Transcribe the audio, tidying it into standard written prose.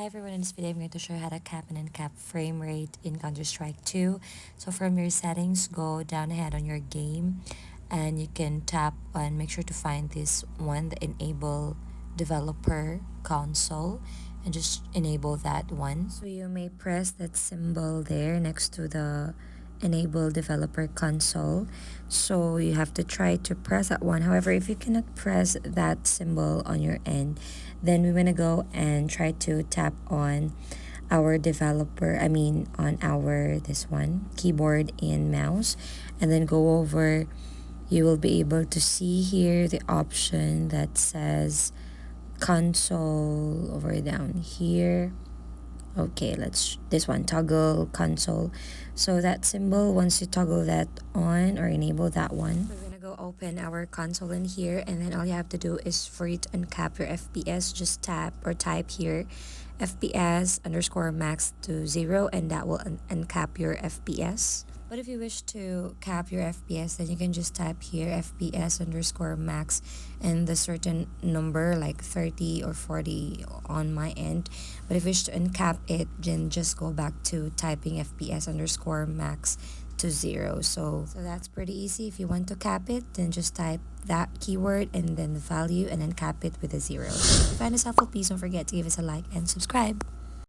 Hi everyone, in this video I'm going to show you how to cap and uncap frame rate in Counter-Strike 2. So from your settings, go down ahead on your game and you can tap on, make sure to find this one, the enable developer console, and just enable that one. So you may press that symbol there next to the enable developer console. So you have to try to press that one. However, if you cannot press that symbol on your end, then we want to go and try to tap on our developer, on our this one, keyboard and mouse, and then go over. You will be able to see here the option that says console over down here. Okay, let's this one, toggle console. So that symbol, once you toggle that on or enable that one, we're gonna go open our console in here, and then all you have to do is for you to uncap your FPS, just tap or type here FPS underscore max to 0, and that will uncap your FPS. But if you wish to cap your FPS, then you can just type here FPS underscore max and the certain number like 30 or 40 on my end. But if you wish to uncap it, then just go back to typing FPS underscore max to 0. So that's pretty easy. If you want to cap it, then just type that keyword and then the value and then cap it with a 0. So if you find this helpful, please don't forget to give us a like and subscribe.